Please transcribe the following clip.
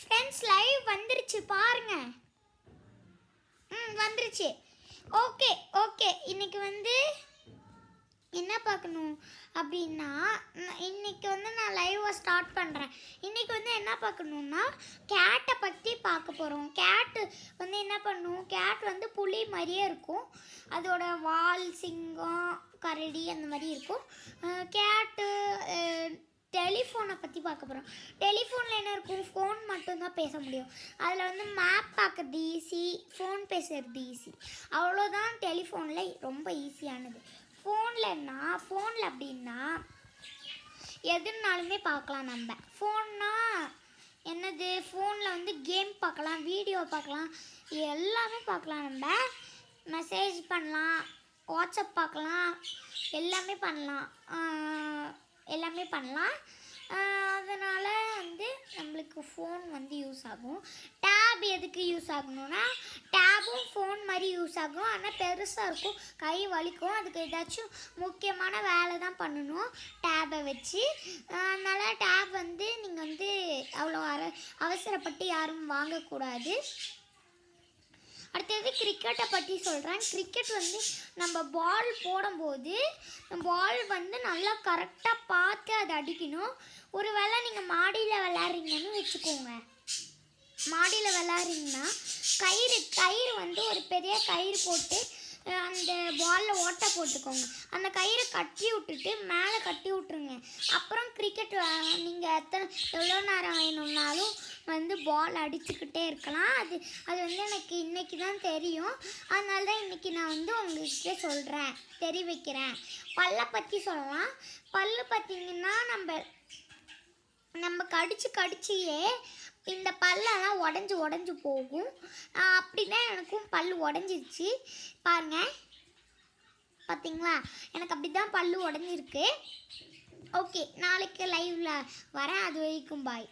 Friends live வந்துருச்சு பாருங்க. வந்துருச்சு. Okay okay. இன்னைக்கு வந்து என்ன பார்க்கணும் அப்படின்னா, இன்னைக்கு வந்து நான் லைவை ஸ்டார்ட் பண்ணுறேன். இன்னைக்கு வந்து என்ன பார்க்கணுன்னா, கேட்டை பற்றி பார்க்க போகிறோம். கேட்டு வந்து என்ன பண்ணும், கேட் வந்து புலி மாதிரியே இருக்கும். அதோட வால், சிங்கம், கரடி அந்த மாதிரி இருக்கும். கேட்டு டெலிஃபோனை பற்றி பார்க்க போகிறோம். டெலிஃபோனில் என்ன இருக்கும், ஃபோன் மட்டும்தான் பேச முடியும். அதில் வந்து மேப் பார்க்குறது ஈஸி, ஃபோன் பேசுகிறது ஈஸி. அவ்வளோதான் டெலிஃபோனில் ரொம்ப ஈஸியானது. ஃபோனில் அப்படின்னா எதுனாலுமே பார்க்கலாம். நம்ம ஃபோன்னா என்னது, ஃபோனில் வந்து கேம் பார்க்கலாம், வீடியோ பார்க்கலாம், எல்லாமே பார்க்கலாம். நம்ம மெசேஜ் பண்ணலாம், வாட்ஸ்அப் பார்க்கலாம், எல்லாமே பண்ணலாம். அதனால் வந்து நம்மளுக்கு ஃபோன் வந்து யூஸ் ஆகும். டேப் எதுக்கு யூஸ் ஆகணும்னா, டேபும் ஃபோன் மாதிரி யூஸ் ஆகும். ஆனால் பெருசாக இருக்கும், கை வலிக்கும். அதுக்கு ஏதாச்சும் முக்கியமான வேலை தான் பண்ணணும் டேபை வச்சு. அதனால் டேப் வந்து நீங்கள் வந்து அவ்வளோ அவசரப்பட்டு யாரும் வாங்கக்கூடாது. அடுத்தது கிரிக்கெட்டை பற்றி சொல்கிறேன். கிரிக்கெட் வந்து நம்ம பால் போடும்போது பால் வந்து நல்லா கரெக்டாக பார்த்து அதை அடிக்கணும். ஒரு வேளை நீங்கள் மாடியில் விளையாடுறீங்கன்னு வச்சுக்கோங்க. மாடியில் விளையாடுறீங்கன்னா கயிறு வந்து ஒரு பெரிய கயிறு போட்டு அந்த பாலில் ஓட்டை போட்டுக்கோங்க. அந்த கயிறை கட்டி விட்டுட்டு மேலே கட்டி விட்ருங்க. அப்புறம் கிரிக்கெட் நீங்கள் எவ்வளோ நேரம் வேணும்னாலும் வந்து பால் அடிச்சுக்கிட்டே இருக்கலாம். அது வந்து எனக்கு இன்றைக்கி தான் தெரியும். அதனால தான் இன்றைக்கி நான் வந்து உங்கள்கிட்ட சொல்கிறேன், தெரிவிக்கிறேன். பல்லை பற்றி சொல்லலாம். பல்லு பார்த்திங்கன்னா நம்ம கடிச்சியே இந்த பல்லெல்லாம் உடஞ்சி போகும். அப்படிதான் எனக்கும் பல்லு உடஞ்சிருச்சு பாருங்கள். பார்த்தீங்களா, எனக்கு அப்படி தான் பல்லு உடஞ்சிருக்கு. ஓகே, நாளைக்கு லைவில் வரேன். அது வரைக்கும் பாய்.